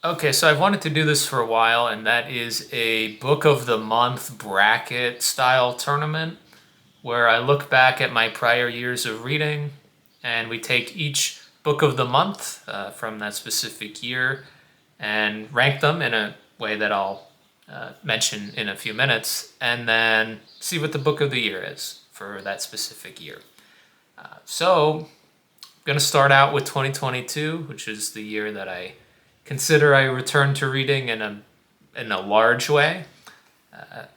Okay, so I've wanted to do this for a while, and that is a book of the month bracket style tournament where I look back at my prior years of reading and we take each book of the month from that specific year and rank them in a way that I'll mention in a few minutes, and then see what the book of the year is for that specific year. So, I'm going to start out with 2022, which is the year that I consider I returned to reading in a large way,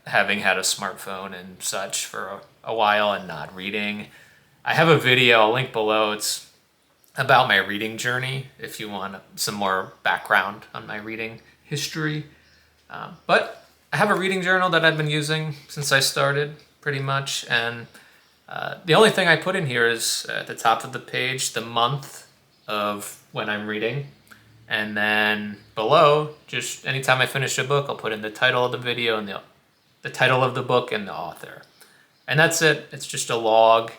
having had a smartphone and such for a while and not reading. I have a video I'll link below. It's about my reading journey if you want some more background on my reading history. But I have a reading journal that I've been using since I started, pretty much, and the only thing I put in here is at the top of the page the month of when I'm reading. And then below, just anytime I finish a book, I'll put in the title of the video and the title of the book and the author. And that's it. It's just a log.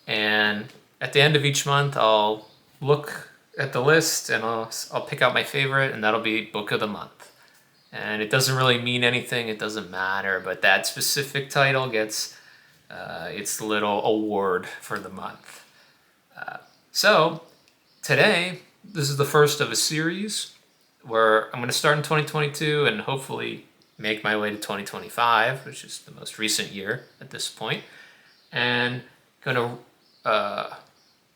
And at the end of each month, I'll look at the list and I'll pick out my favorite, and that'll be book of the month. And it doesn't really mean anything. It doesn't matter. But that specific title gets its little award for the month. So today, this is the first of a series where I'm going to start in 2022 and hopefully make my way to 2025, which is the most recent year at this point, and going to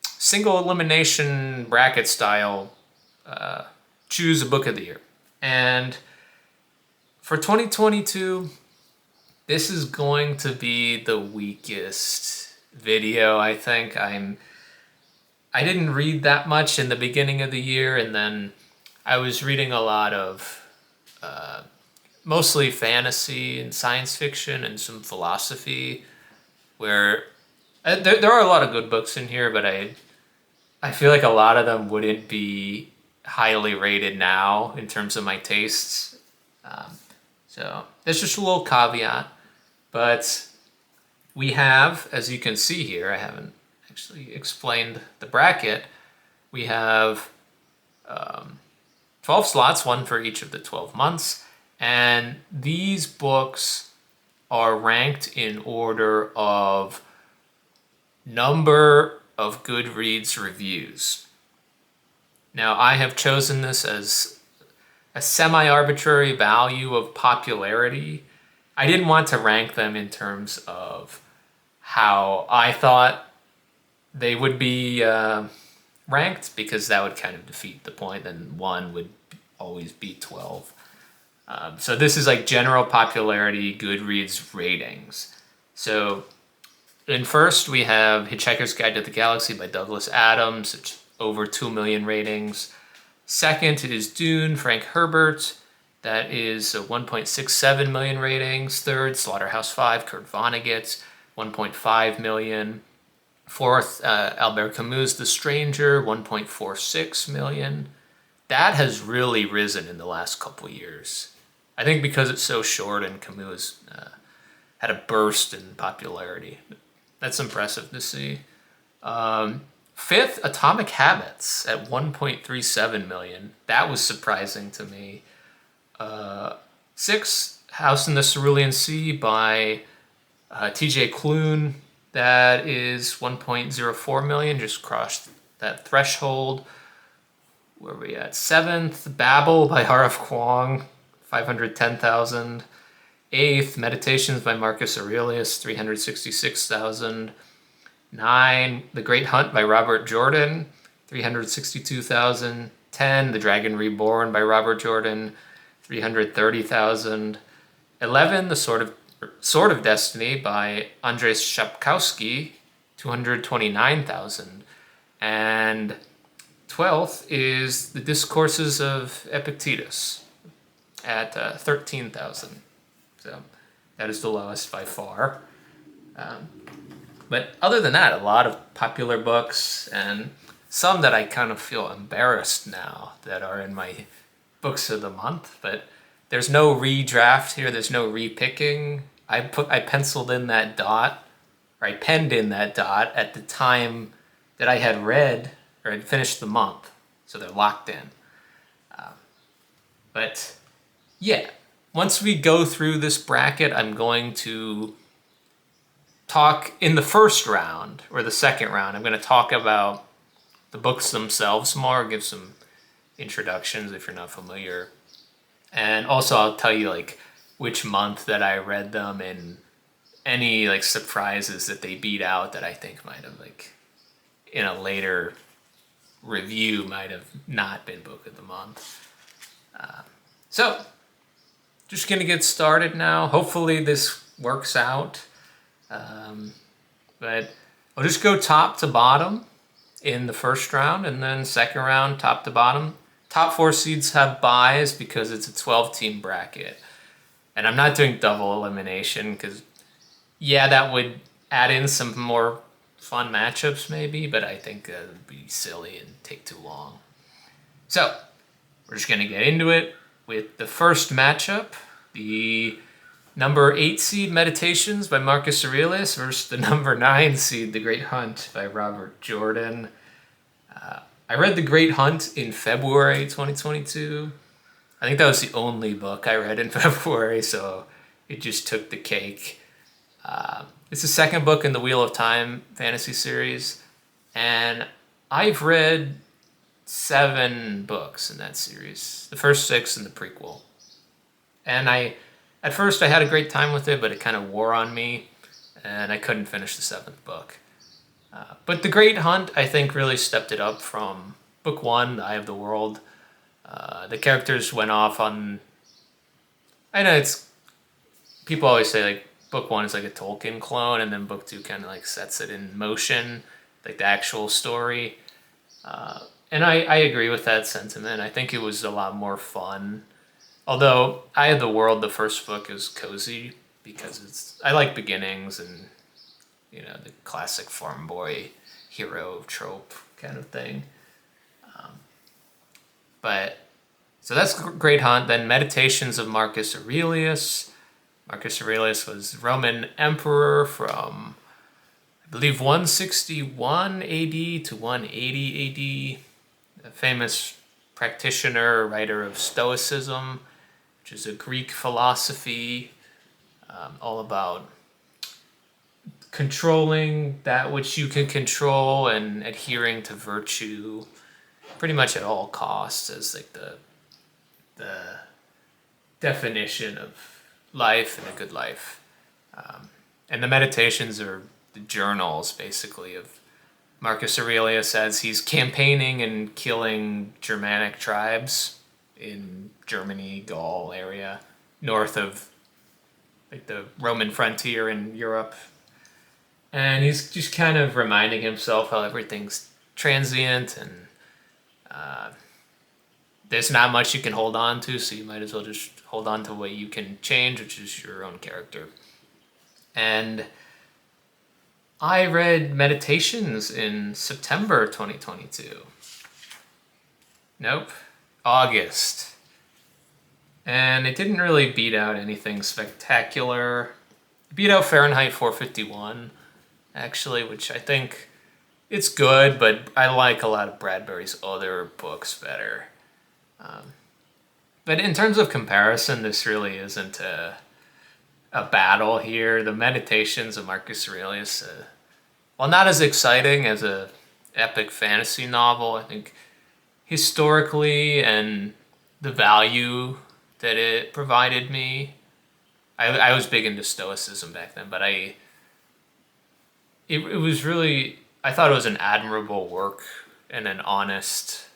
single elimination bracket style choose a book of the year. And for 2022, this is going to be the weakest video, I think. I didn't read that much in the beginning of the year, and then I was reading a lot of mostly fantasy and science fiction and some philosophy, where there are a lot of good books in here, but I feel like a lot of them wouldn't be highly rated now in terms of my tastes. So there's just a little caveat, but we have, as you can see here, I haven't actually explained the bracket. We have 12 slots, one for each of the 12 months, and these books are ranked in order of number of Goodreads reviews. Now, I have chosen this as a semi-arbitrary value of popularity. I didn't want to rank them in terms of how I thought they would be ranked, because that would kind of defeat the point. Then one would always beat 12. So this is like general popularity Goodreads ratings. So in first we have Hitchhiker's Guide to the Galaxy by Douglas Adams. It's over 2 million ratings. Second is Dune, Frank Herbert. That is 1.67 million ratings. Third, Slaughterhouse-Five, Kurt Vonnegut, 1.5 million. Fourth, Albert Camus' The Stranger, 1.46 million. That has really risen in the last couple years. I think because it's so short and Camus had a burst in popularity. That's impressive to see. Fifth, Atomic Habits at 1.37 million. That was surprising to me. Sixth, House in the Cerulean Sea by T.J. Klune. That is 1.04 million, just crossed that threshold. Where are we at? Seventh, Babel by R.F. Kuang, 510,000. Eighth, Meditations by Marcus Aurelius, 366,000. 9, The Great Hunt by Robert Jordan, 362,000. 10, The Dragon Reborn by Robert Jordan, 330,000. 11, The Sword of Destiny by Andrzej Sapkowski, 229,000. And 12th is The Discourses of Epictetus at 13,000. So that is the lowest by far. But other than that, a lot of popular books, and some that I kind of feel embarrassed now that are in my books of the month. But there's no redraft here. There's no repicking. I penciled in that dot, or I penned in that dot at the time that I had read or had finished the month. So they're locked in. But yeah, once we go through this bracket, I'm going to talk in the first round or the second round. I'm going to talk about the books themselves more, give some introductions if you're not familiar. And also I'll tell you like which month that I read them and any like surprises that they beat out that I think might have like in a later review might have not been book of the month. So just gonna get started now. Hopefully this works out. But I'll just go top to bottom in the first round, and then second round, top to bottom. Top 4 seeds have buys because it's a 12-team bracket. And I'm not doing double elimination because, yeah, that would add in some more fun matchups maybe, but I think it would be silly and take too long. So we're just going to get into it with the first matchup, the number 8 seed Meditations by Marcus Aurelius versus the number 9 seed The Great Hunt by Robert Jordan. I read The Great Hunt in February 2022. I think that was the only book I read in February, so it just took the cake. It's the second book in the Wheel of Time fantasy series, and I've read 7 books in that series, the first 6 in the prequel. And at first I had a great time with it, but it kind of wore on me, and I couldn't finish the 7th book. But The Great Hunt, I think, really stepped it up from book 1, The Eye of the World. The characters went off on... I know it's... People always say, like, book 1 is like a Tolkien clone, and then book 2 kind of, like, sets it in motion, like the actual story. And I agree with that sentiment. I think it was a lot more fun. Although, Eye of the World, the first book, is cozy, because I like beginnings and... the classic farm boy hero trope kind of thing. So that's Great Hunt. Then Meditations of Marcus Aurelius. Marcus Aurelius was Roman emperor from, I believe, 161 AD to 180 AD. A famous practitioner, writer of Stoicism, which is a Greek philosophy all about controlling that which you can control and adhering to virtue pretty much at all costs as like the definition of life and a good life. And the Meditations are the journals basically of Marcus Aurelius as he's campaigning and killing Germanic tribes in Germany, Gaul area, north of like the Roman frontier in Europe. And he's just kind of reminding himself how everything's transient and there's not much you can hold on to, so you might as well just hold on to what you can change, which is your own character. And I read Meditations in September 2022. Nope, August. And it didn't really beat out anything spectacular. It beat out Fahrenheit 451. Actually, which I think it's good, but I like a lot of Bradbury's other books better. But in terms of comparison, this really isn't a battle here. The Meditations of Marcus Aurelius, while not as exciting as a epic fantasy novel, I think historically and the value that it provided me, I was big into Stoicism back then, but it was really, I thought it was an admirable work and an honest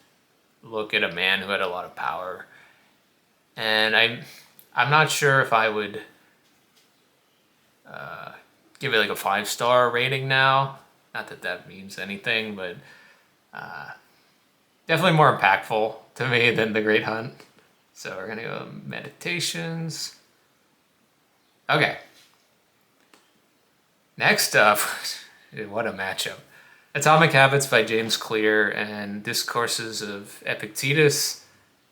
look at a man who had a lot of power. And I'm not sure if I would give it like a 5-star rating now. Not that that means anything, but definitely more impactful to me than The Great Hunt. So we're gonna go Meditations. Okay. Next up, what a matchup. Atomic Habits by James Clear and Discourses of Epictetus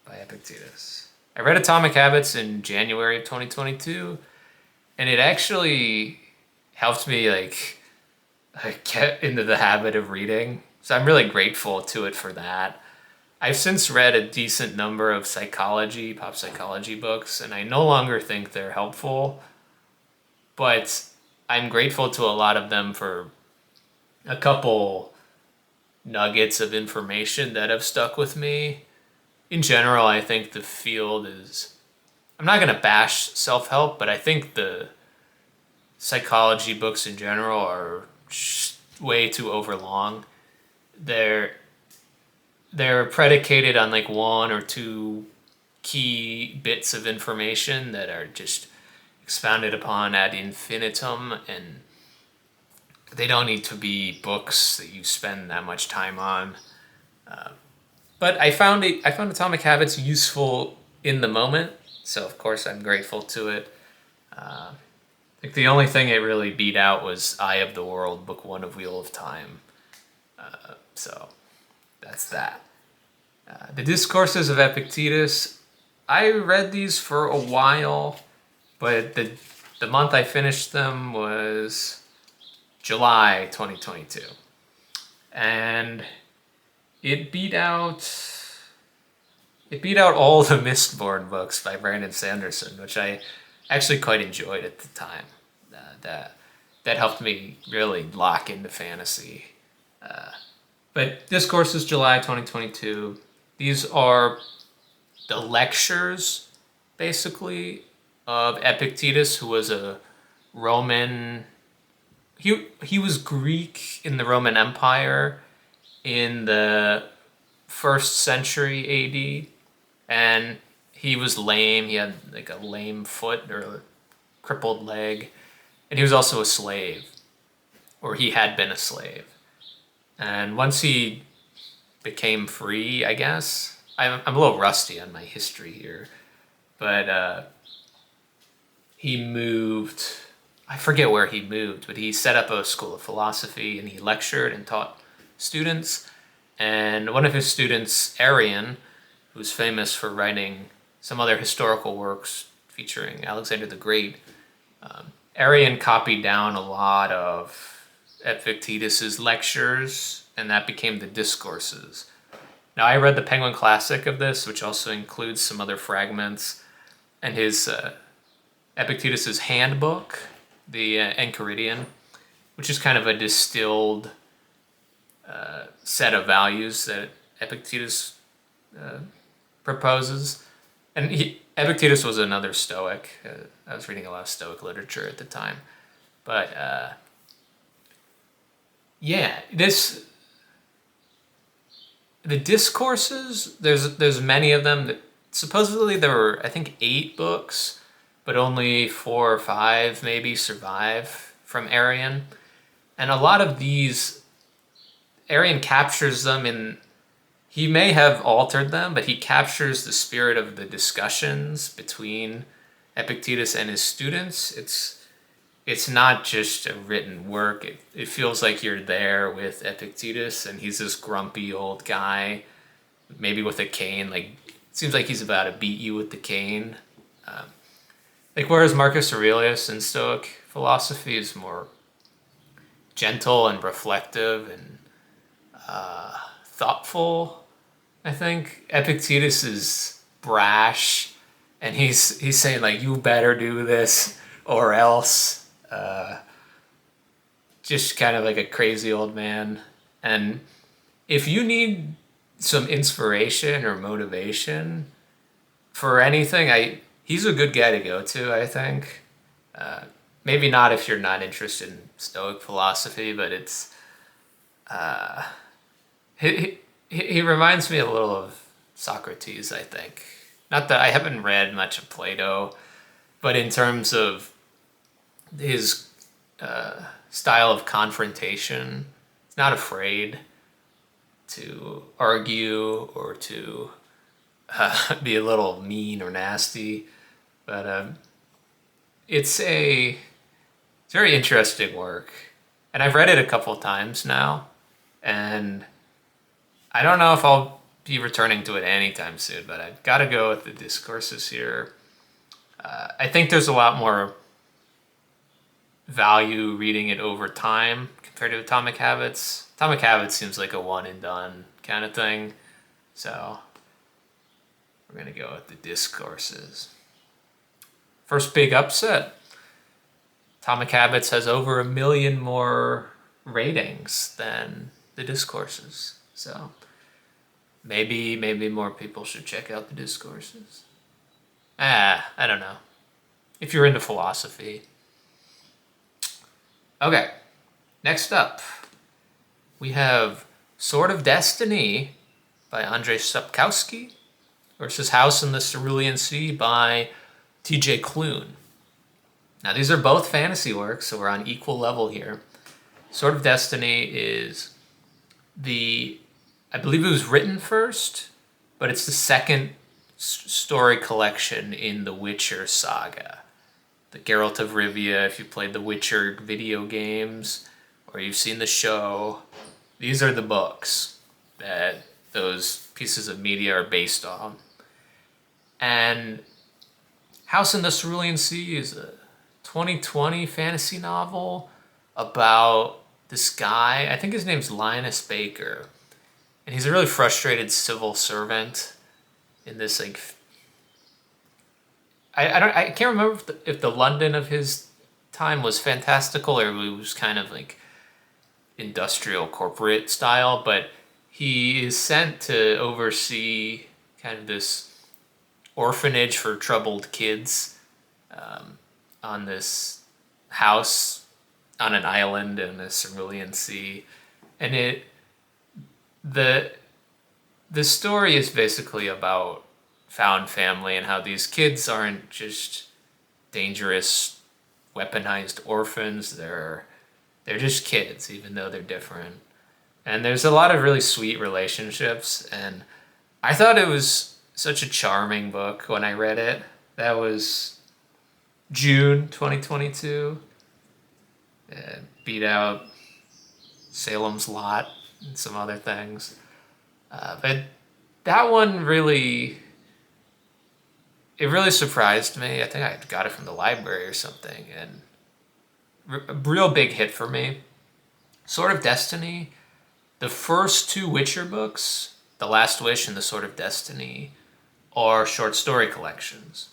by Epictetus. I read Atomic Habits in January of 2022, and it actually helped me like get into the habit of reading. So I'm really grateful to it for that. I've since read a decent number of psychology, pop psychology books, and I no longer think they're helpful, but I'm grateful to a lot of them for a couple nuggets of information that have stuck with me. In general, I think the field is, I'm not going to bash self help, but I think the psychology books in general are way too overlong. They're they're predicated on like one or two key bits of information that are just expounded upon ad infinitum, and they don't need to be books that you spend that much time on. But I found Atomic Habits useful in the moment, so of course I'm grateful to it. Like the only thing it really beat out was Eye of the World, Book One of Wheel of Time. So that's that. The Discourses of Epictetus. I read these for a while, but the month I finished them was July 2022, and it beat out it beat out all the Mistborn books by Brandon Sanderson, which I actually quite enjoyed at the time. That that helped me really lock into fantasy. But Discourse is July 2022. These are the lectures, basically, of Epictetus, who was a Roman. He was Greek in the Roman Empire in the first century AD, and he was lame. He had like a lame foot or a crippled leg, and he was also a slave, or he had been a slave. And once he became free, I guess. I'm a little rusty on my history here, but he moved. I forget where he moved, but he set up a school of philosophy and he lectured and taught students. And one of his students, Arian, who's famous for writing some other historical works featuring Alexander the Great, Arian copied down a lot of Epictetus's lectures, and that became the Discourses. Now, I read the Penguin Classic of this, which also includes some other fragments, and his Epictetus's Handbook, the Enchiridion, which is kind of a distilled set of values that Epictetus proposes. And Epictetus was another Stoic. I was reading a lot of Stoic literature at the time. But yeah, the discourses, there's many of them. That supposedly there were, I think, 8 books, but only 4 or 5 maybe survive from Arian. And a lot of these, Arian captures them in, he may have altered them, but he captures the spirit of the discussions between Epictetus and his students. It's not just a written work. It feels like you're there with Epictetus, and he's this grumpy old guy, maybe with a cane. Like, it seems like he's about to beat you with the cane. Like, whereas Marcus Aurelius in Stoic philosophy is more gentle and reflective and thoughtful, I think Epictetus is brash, and he's saying like, "You better do this or else." Just kind of like a crazy old man. And if you need some inspiration or motivation for anything, he's a good guy to go to, I think. Maybe not if you're not interested in Stoic philosophy, but it's he reminds me a little of Socrates, I think. Not that I haven't read much of Plato, but in terms of his style of confrontation, he's not afraid to argue or to be a little mean or nasty. But it's a very interesting work, and I've read it a couple of times now, and I don't know if I'll be returning to it anytime soon, but I've got to go with the discourses here. I think there's a lot more value reading it over time compared to Atomic Habits. Atomic Habits seems like a one and done kind of thing. So we're going to go with the discourses. First big upset. Atomic Habits has over 1 million more ratings than the discourses. So maybe more people should check out the discourses. I don't know. If you're into philosophy. Okay, next up, we have Sword of Destiny by Andrzej Sapkowski versus House in the Cerulean Sea by T.J. Klune. Now, these are both fantasy works, so we're on equal level here. Sword of Destiny is I believe it was written first, but it's the second story collection in the Witcher saga. The Geralt of Rivia, if you played the Witcher video games, or you've seen the show, these are the books that those pieces of media are based on. And House in the Cerulean Sea is a 2020 fantasy novel about this guy. I think his name's Linus Baker. And he's a really frustrated civil servant in this, like, I can't remember if the London of his time was fantastical or it was kind of like industrial corporate style, but he is sent to oversee kind of this orphanage for troubled kids on this house on an island in the Cerulean Sea. And the story is basically about found family and how these kids aren't just dangerous, weaponized orphans. They're just kids, even though they're different. And there's a lot of really sweet relationships. And I thought it was such a charming book when I read it. That was June 2022. Beat out Salem's Lot and some other things. But that one really surprised me. I think I got it from the library or something. And a real big hit for me. Sword of Destiny, the first two Witcher books, The Last Wish and The Sword of Destiny, are short story collections.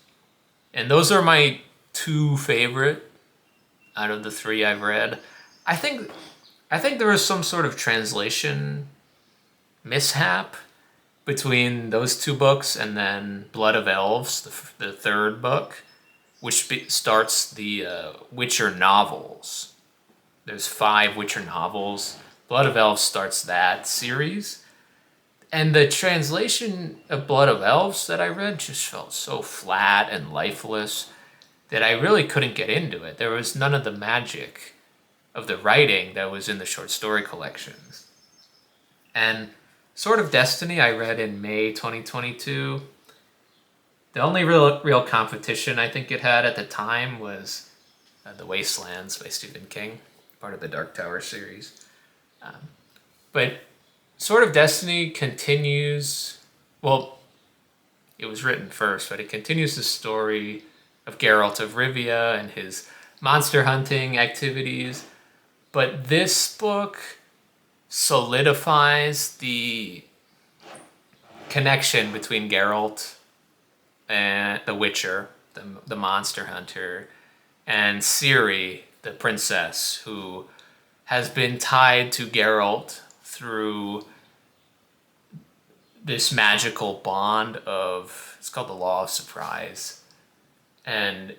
And those are my two favorite out of the three I've read. I think there was some sort of translation mishap between those two books and then Blood of Elves, the third book, which starts the Witcher novels. There's 5 Witcher novels. Blood of Elves starts that series. And the translation of Blood of Elves that I read just felt so flat and lifeless that I really couldn't get into it. There was none of the magic of the writing that was in the short story collections. And Sword of Destiny I read in May 2022. The only real competition I think it had at the time was The Wastelands by Stephen King, part of the Dark Tower series. But Sword of Destiny continues, well, it was written first, but it continues the story of Geralt of Rivia and his monster hunting activities. But this book solidifies the connection between Geralt and the Witcher, the monster hunter, and Ciri, the princess, who has been tied to Geralt through this magical bond of, it's called the Law of Surprise. And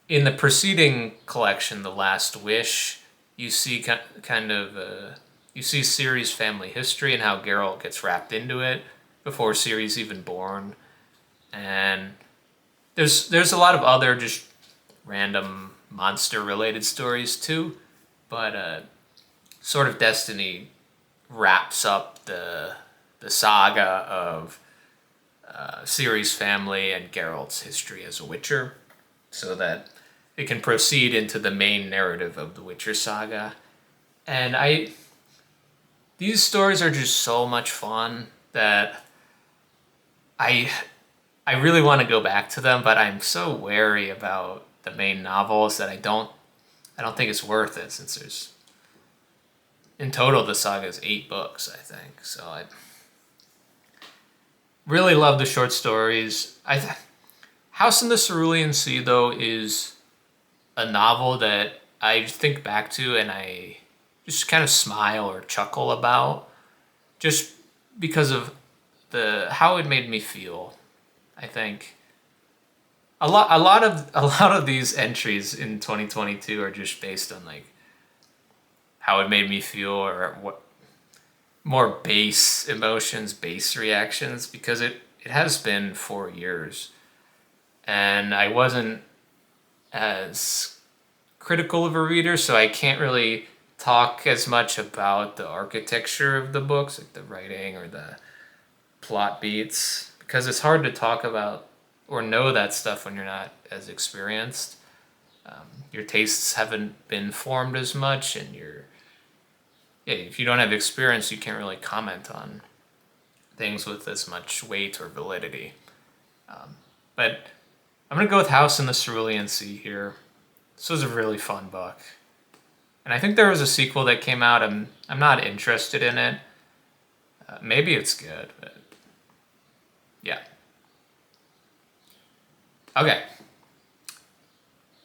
in the preceding collection, The Last Wish, you see you see Ciri's family history and how Geralt gets wrapped into it before Ciri's even born. And there's a lot of other just random monster-related stories too, but Sword of Destiny wraps up the saga of Ciri's family and Geralt's history as a Witcher, so that it can proceed into the main narrative of the Witcher saga. And these stories are just so much fun that I really want to go back to them, but I'm so wary about the main novels that I don't think it's worth it, since there's, in total, the saga is 8 books, I think. So Really love the short stories. House in the Cerulean Sea, though, is a novel that I think back to and I just kind of smile or chuckle about, just because of the how it made me feel. I think a lot of these entries in 2022 are just based on like how it made me feel or what more base emotions, base reactions, because it has been 4 years and I wasn't as critical of a reader, so I can't really talk as much about the architecture of the books, like the writing or the plot beats, because it's hard to talk about or know that stuff when you're not as experienced. Your tastes haven't been formed as much, and yeah, if you don't have experience, you can't really comment on things with as much weight or validity. But I'm gonna go with House in the Cerulean Sea here. This was a really fun book, and I think there was a sequel that came out. I'm not interested in it. Maybe it's good, but yeah. Okay.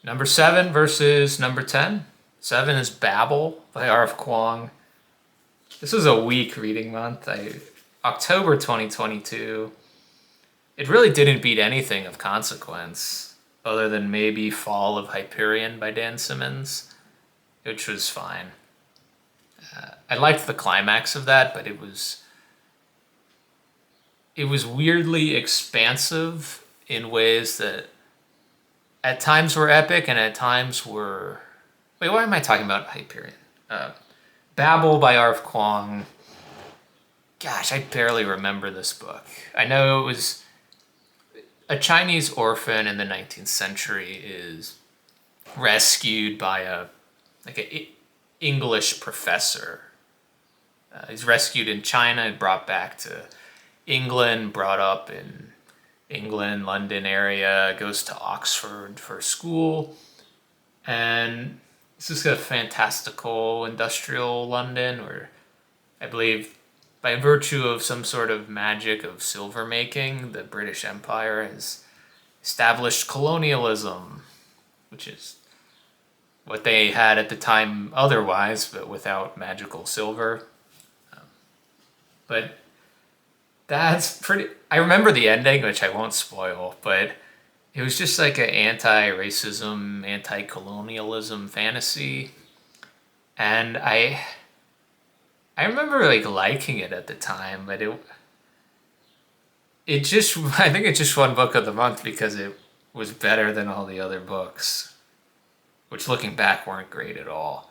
Number 7 versus number 10. 7 is Babel by R.F. Kuang. This was a weak reading month. October 2022. It really didn't beat anything of consequence, other than maybe Fall of Hyperion by Dan Simmons, which was fine. I liked the climax of that, but it was weirdly expansive in ways that at times were epic and at times were. Wait, why am I talking about Hyperion? Babel by R.F. Kuang. Gosh, I barely remember this book. I know it was a Chinese orphan in the 19th century is rescued by an English professor. He's rescued in China and brought back to England, brought up in England, London area, goes to Oxford for school, and this is a fantastical industrial London where I believe by virtue of some sort of magic of silver making, the British Empire has established colonialism, which is what they had at the time otherwise, but without magical silver. But that's pretty. I remember the ending, which I won't spoil, but it was just like an anti-racism, anti-colonialism fantasy, and I remember like liking it at the time, but it just I think it's just won book of the month because it was better than all the other books, which looking back weren't great at all.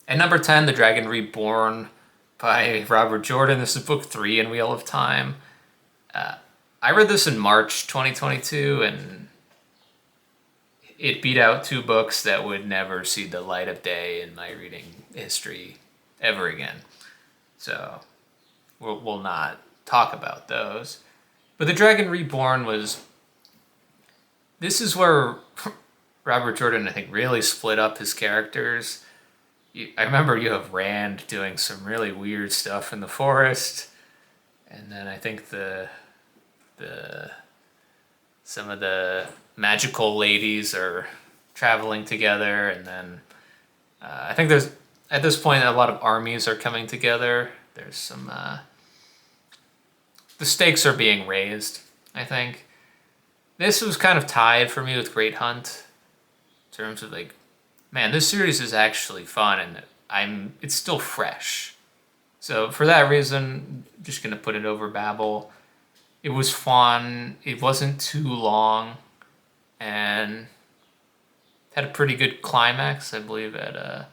At number 10, The Dragon Reborn by Robert Jordan. This is book 3 in Wheel of Time. I read this in March 2022, and it beat out 2 books that would never see the light of day in my reading history ever again. So we'll not talk about those. But The Dragon Reborn was. This is where Robert Jordan, I think, really split up his characters. I remember you have Rand doing some really weird stuff in the forest, and then I think the some of the magical ladies are traveling together, and then I think there's at this point a lot of armies are coming together. There's some the stakes are being raised. I think this was kind of tied for me with Great Hunt in terms of like, man, this series is actually fun and it's still fresh. So for that reason, I'm just gonna put it over Babel. It was fun. It wasn't too long, and had a pretty good climax, I believe, at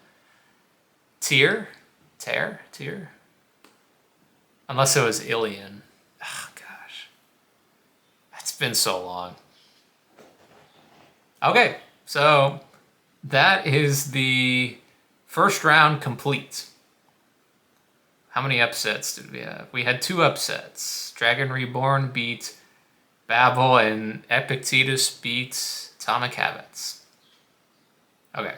Tyr, unless it was Ilion. Oh gosh, it's been so long. Okay, so that is the first round complete. How many upsets did we have? We had 2 upsets. Dragon Reborn beat Babel, and Epictetus beat Atomic Habits. Okay.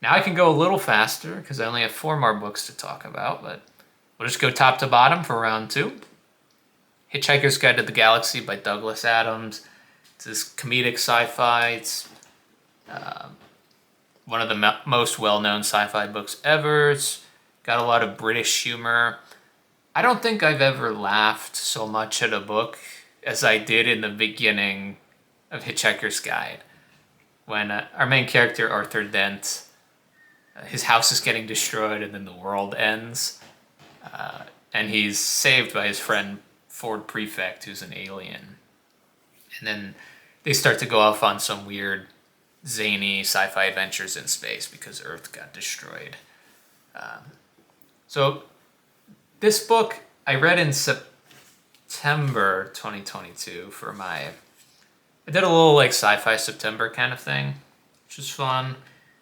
Now I can go a little faster because I only have 4 more books to talk about, but we'll just go top to bottom for round 2. Hitchhiker's Guide to the Galaxy by Douglas Adams. It's this comedic sci-fi. It's one of the most well-known sci-fi books ever. It's got a lot of British humor. I don't think I've ever laughed so much at a book as I did in the beginning of Hitchhiker's Guide, when our main character, Arthur Dent, his house is getting destroyed and then the world ends. And he's saved by his friend Ford Prefect, who's an alien. And then they start to go off on some weird, zany sci-fi adventures in space because Earth got destroyed. So this book I read in September 2022 for I did a little like sci-fi September kind of thing, which was fun.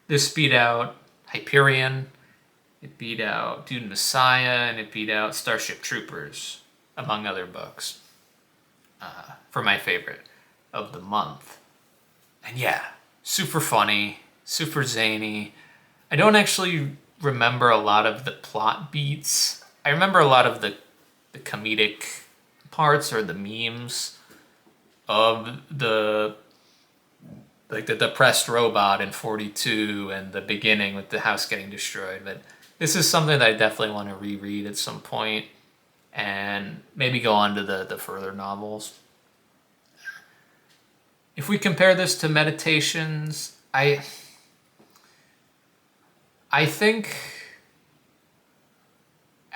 This beat out Hyperion, it beat out Dune Messiah, and it beat out Starship Troopers, among other books, for my favorite of the month. And yeah, super funny, super zany. I don't actually remember a lot of the plot beats. I remember a lot of the comedic parts or the memes of the depressed robot in 42 and the beginning with the house getting destroyed. But this is something that I definitely want to reread at some point and maybe go on to the further novels. If we compare this to Meditations, I think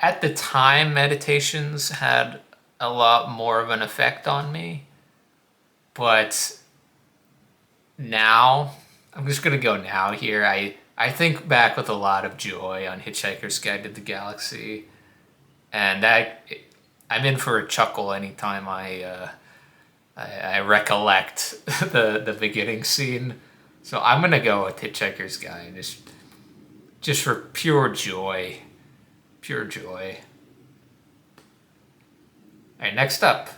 at the time Meditations had a lot more of an effect on me. But now, I'm just going to go now here. I think back with a lot of joy on Hitchhiker's Guide to the Galaxy. And I'm in for a chuckle anytime I recollect the beginning scene. So I'm going to go with Hitchhiker's Guide just for pure joy. Pure joy. All right, next up.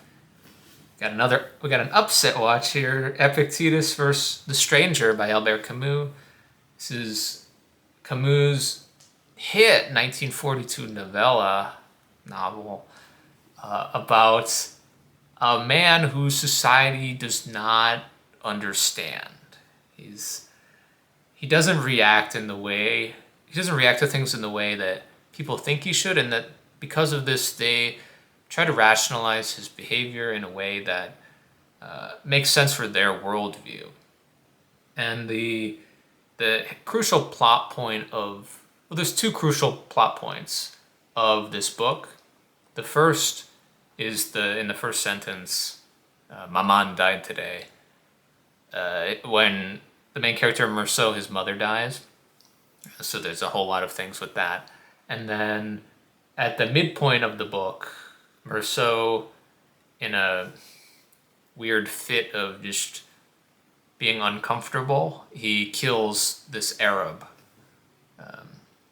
We got an upset watch here. Epictetus vs. The Stranger by Albert Camus. This is Camus' hit 1942 novel about a man whose society does not understand. He doesn't react to things in the way that people think he should, and that because of this they try to rationalize his behavior in a way that makes sense for their worldview. And the crucial plot point there's two crucial plot points of this book. The first is in the first sentence, Maman died today. When the main character Meursault, his mother, dies. So there's a whole lot of things with that. And then at the midpoint of the book, Meursault, in a weird fit of just being uncomfortable, he kills this Arab.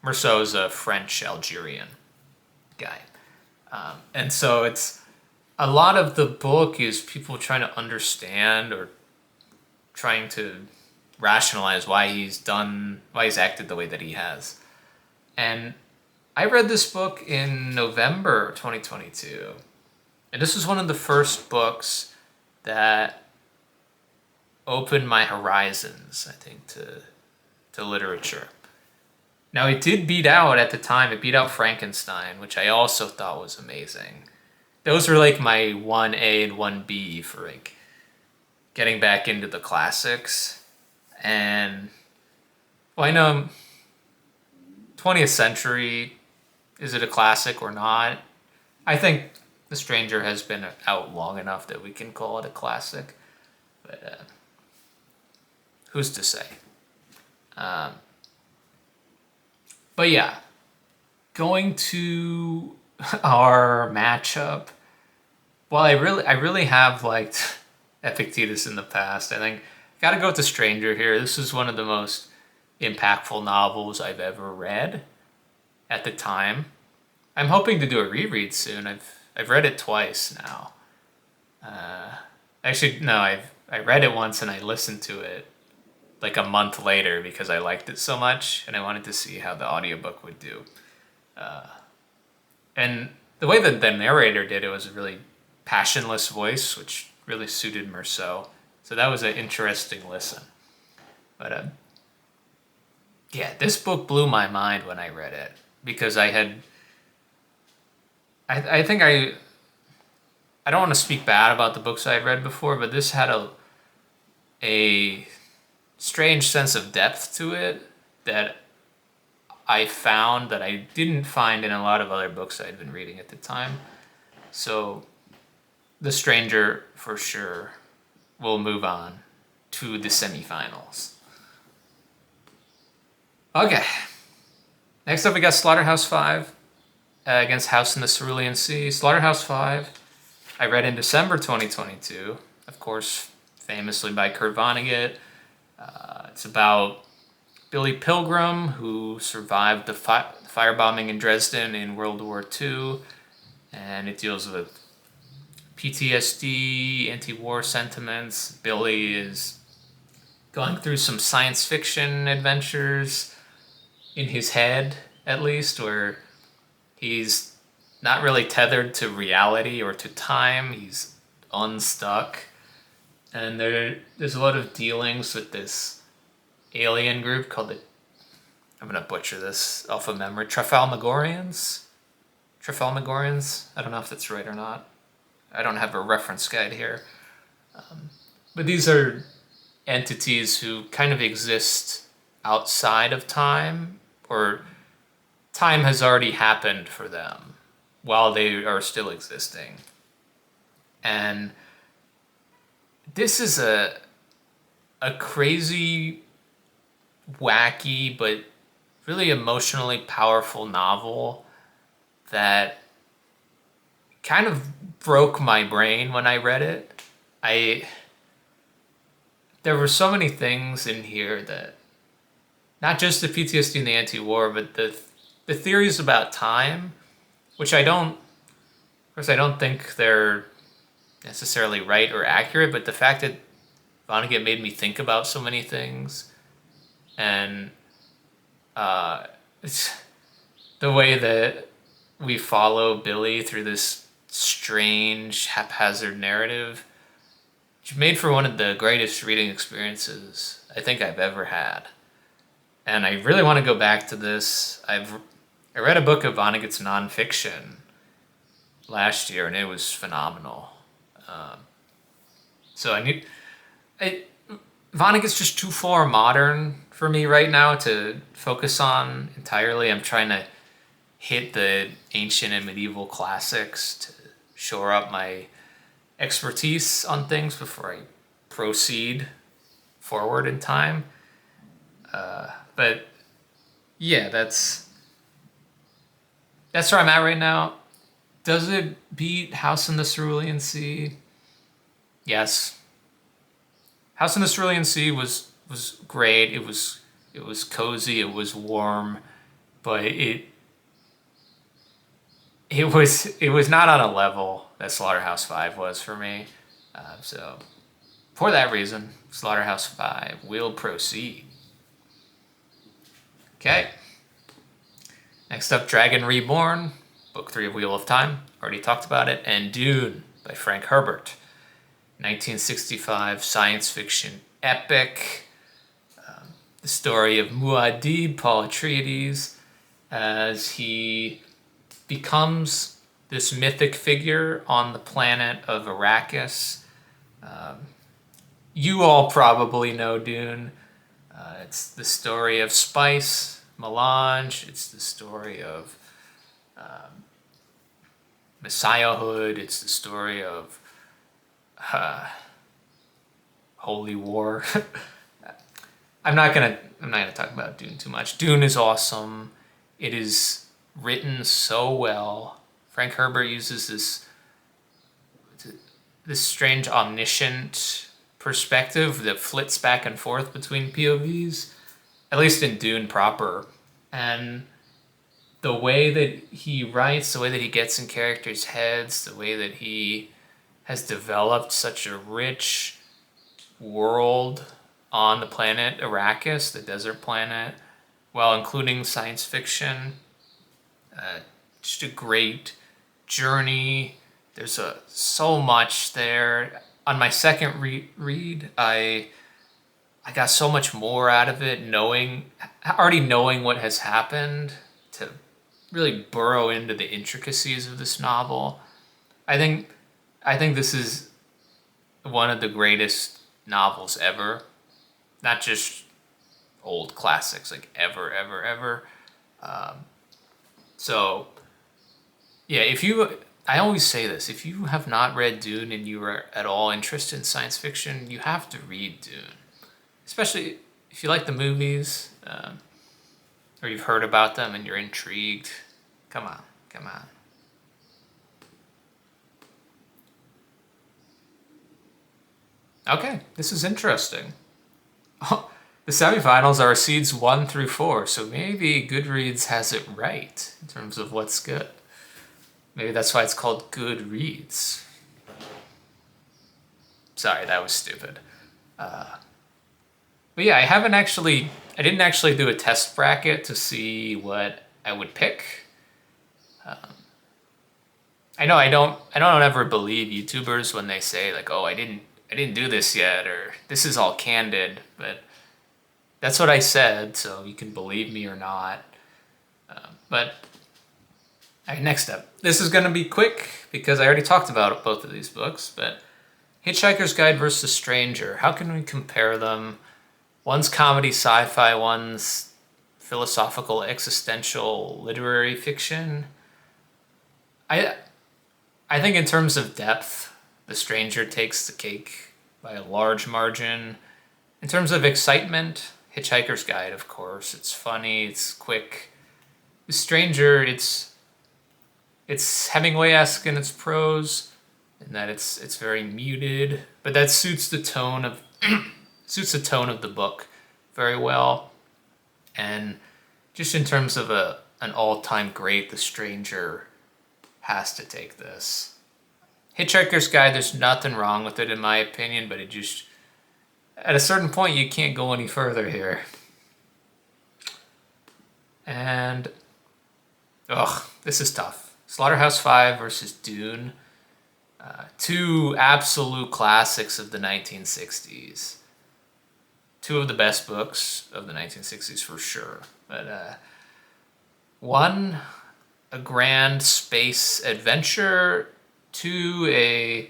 Meursault is a French Algerian guy. And so it's a lot of the book is people trying to understand or trying to rationalize why he's acted the way that he has. And I read this book in November 2022. And this was one of the first books that opened my horizons, I think, to literature. Now, it did beat out Frankenstein, which I also thought was amazing. Those were like my 1A and 1B for like getting back into the classics. And well, I know 20th century, is it a classic or not? I think The Stranger has been out long enough that we can call it a classic. But who's to say? But yeah, going to our matchup. Well, I really have liked Epictetus in the past. I think gotta go with The Stranger here. This is one of the most impactful novels I've ever read at the time. I'm hoping to do a reread soon. I've read it twice now. Actually, no, I read it once and I listened to it like a month later because I liked it so much and I wanted to see how the audiobook would do. And the way that the narrator did it was really passionless voice, which really suited Meursault. So that was an interesting listen. But yeah, this book blew my mind when I read it because I think I don't want to speak bad about the books I had read before, but this had a strange sense of depth to it that I found that I didn't find in a lot of other books I'd been reading at the time. So, The Stranger, for sure, will move on to the semifinals. Okay. Next up, we got Slaughterhouse-Five against House in the Cerulean Sea. Slaughterhouse-Five, I read in December 2022, of course, famously by Kurt Vonnegut. It's about Billy Pilgrim, who survived the firebombing in Dresden in World War II, and it deals with PTSD, anti-war sentiments. Billy is going through some science fiction adventures in his head, at least, where he's not really tethered to reality or to time. He's unstuck. And there's a lot of dealings with this alien group called I'm going to butcher this off of memory, Trafalmagorians? I don't know if that's right or not. I don't have a reference guide here. But these are entities who kind of exist outside of time, or time has already happened for them while they are still existing. And this is a crazy, wacky, but really emotionally powerful novel that kind of broke my brain when I read it. There were so many things in here that, not just the PTSD and the anti-war, but the theories about time, which I don't think they're necessarily right or accurate, but the fact that Vonnegut made me think about so many things, and it's the way that we follow Billy through this strange, haphazard narrative, which made for one of the greatest reading experiences I think I've ever had. And I really want to go back to this. I read a book of Vonnegut's nonfiction last year, and it was phenomenal. So Vonnegut's just too far modern for me right now to focus on entirely. I'm trying to hit the ancient and medieval classics to shore up my expertise on things before I proceed forward in time. But yeah, that's where I'm at right now. Does it beat House in the Cerulean Sea? Yes. House in the Cerulean Sea was great. It was cozy. It was warm, but it was not on a level that Slaughterhouse-Five was for me. So for that reason, Slaughterhouse-Five will proceed. Okay. Next up, Dragon Reborn, Book 3 of Wheel of Time. Already talked about it. And Dune by Frank Herbert. 1965 science fiction epic. The story of Muad'Dib, Paul Atreides, as he becomes this mythic figure on the planet of Arrakis. You all probably know Dune. It's the story of spice, melange. It's the story of messiahhood. It's the story of holy war. I'm not gonna talk about Dune too much. Dune is awesome. It is written so well. Frank Herbert uses this strange omniscient perspective that flits back and forth between POVs, at least in Dune proper. And the way that he writes, the way that he gets in characters' heads, the way that he has developed such a rich world on the planet Arrakis, the desert planet, while including science fiction. Just a great journey so much there. On my second read, I got so much more out of it, already knowing what has happened, to really burrow into the intricacies of this novel. I think I think this is one of the greatest novels ever. Not just old classics, like ever, ever, ever. So yeah, I always say this: if you have not read Dune and you are at all interested in science fiction, you have to read Dune, especially if you like the movies, or you've heard about them and you're intrigued. Come on, come on. Okay, this is interesting. The semifinals are seeds 1 through 4, so maybe Goodreads has it right in terms of what's good. Maybe that's why it's called Goodreads. Sorry, that was stupid. But yeah, I didn't actually do a test bracket to see what I would pick. I don't ever believe YouTubers when they say like, "Oh, I didn't do this yet," or "This is all candid," but that's what I said, so you can believe me or not. But all right, next up, this is going to be quick because I already talked about both of these books. But Hitchhiker's Guide versus Stranger. How can we compare them? One's comedy sci-fi, one's philosophical existential literary fiction. I I think in terms of depth, The Stranger takes the cake by a large margin. In terms of excitement, Hitchhiker's Guide, of course. It's funny, it's quick. The Stranger, it's Hemingway-esque in its prose, in that it's very muted, but that suits the tone of suits the tone of the book very well. And just in terms of an all-time great, The Stranger has to take this. Hitchhiker's Guide, there's nothing wrong with it in my opinion, but it just, at a certain point you can't go any further here. And this is tough. Slaughterhouse-Five versus Dune. Two absolute classics of the 1960s. Two of the best books of the 1960s for sure. But one, a grand space adventure. Two, it's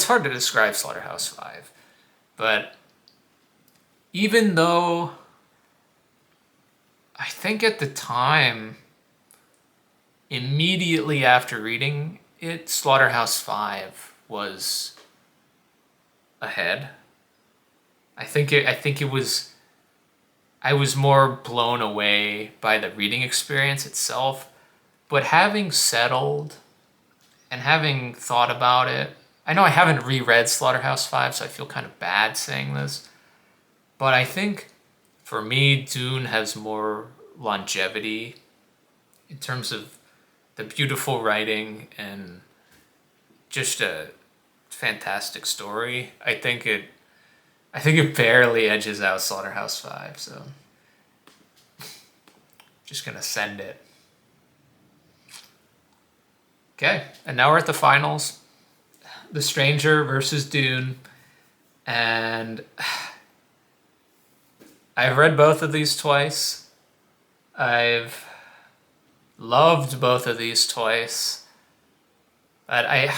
hard to describe Slaughterhouse-Five, but even though I think at the time, immediately after reading it, Slaughterhouse-Five was ahead. I think it was. I was more blown away by the reading experience itself, but having settled and having thought about it, I know I haven't reread Slaughterhouse-Five, so I feel kind of bad saying this, but I think for me, Dune has more longevity in terms of the beautiful writing and just a fantastic story. I think it barely edges out Slaughterhouse-Five, so just gonna send it. Okay, and now we're at the finals. The Stranger versus Dune, and I've read both of these twice. I've loved both of these twice, but I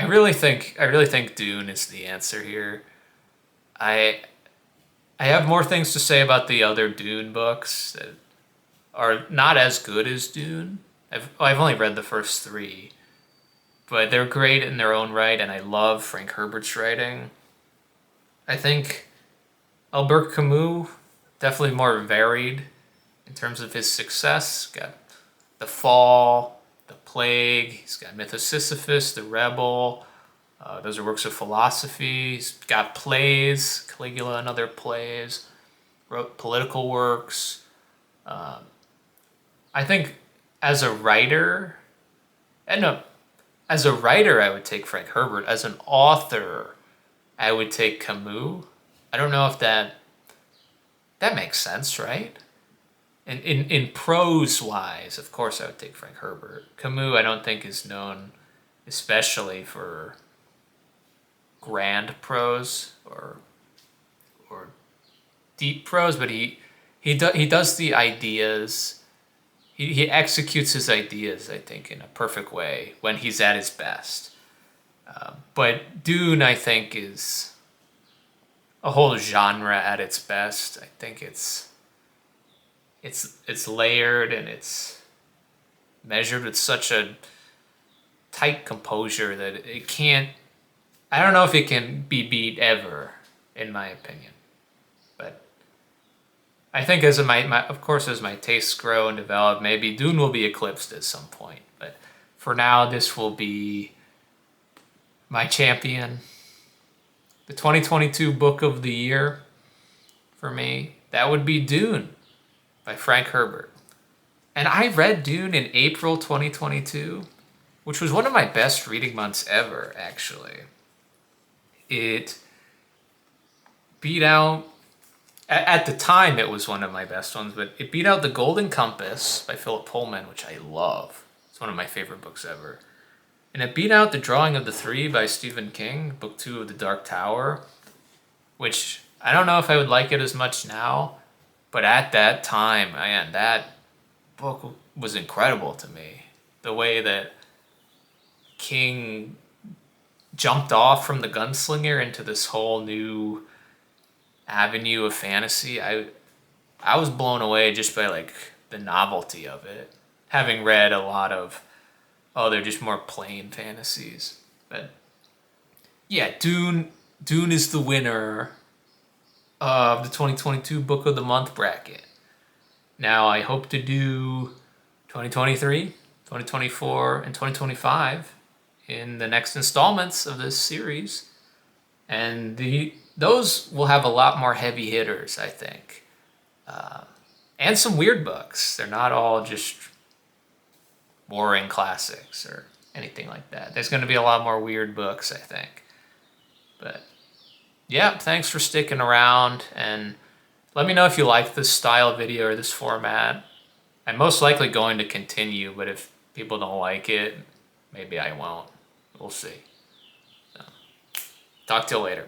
really think Dune is the answer here. I I have more things to say about the other Dune books that are not as good as Dune. I've only read the first three, but they're great in their own right, and I love Frank Herbert's writing. I think Albert Camus, definitely more varied in terms of his success. Got The Fall, The Plague, he's got Myth of Sisyphus, The Rebel. Those are works of philosophy. He's got plays, Caligula and other plays. Wrote political works. I think as a writer, and no, as a writer, I would take Frank Herbert. As an author, I would take Camus. I don't know if that makes sense, right? And in prose wise, of course, I would take Frank Herbert. Camus, I don't think is known especially for grand prose or deep prose, but he does the ideas. He executes his ideas, I think, in a perfect way when he's at his best. But Dune, I think, is a whole genre at its best. I think it's layered and it's measured with such a tight composure that it can't. I don't know if it can be beat ever, in my opinion. But I think as of course, as my tastes grow and develop, maybe Dune will be eclipsed at some point. But for now, this will be my champion. The 2022 book of the year for me, that would be Dune by Frank Herbert. And I read Dune in April 2022, which was one of my best reading months ever, actually. It beat out, at the time it was one of my best ones, but it beat out The Golden Compass by Philip Pullman, which I love. It's one of my favorite books ever. And it beat out The Drawing of the Three by Stephen King, book 2 of The Dark Tower, which I don't know if I would like it as much now, but at that time, man, that book was incredible to me. The way that King jumped off from the gunslinger into this whole new avenue of fantasy. I was blown away just by like the novelty of it, having read a lot of they're just more plain fantasies. But yeah, Dune is the winner of the 2022 Book of the Month bracket. Now I hope to do 2023, 2024, and 2025 in the next installments of this series. And those will have a lot more heavy hitters, I think. And some weird books. They're not all just boring classics or anything like that. There's going to be a lot more weird books, I think. But yeah, thanks for sticking around. And let me know if you like this style of video or this format. I'm most likely going to continue, but if people don't like it, maybe I won't. We'll see. So, talk to you later.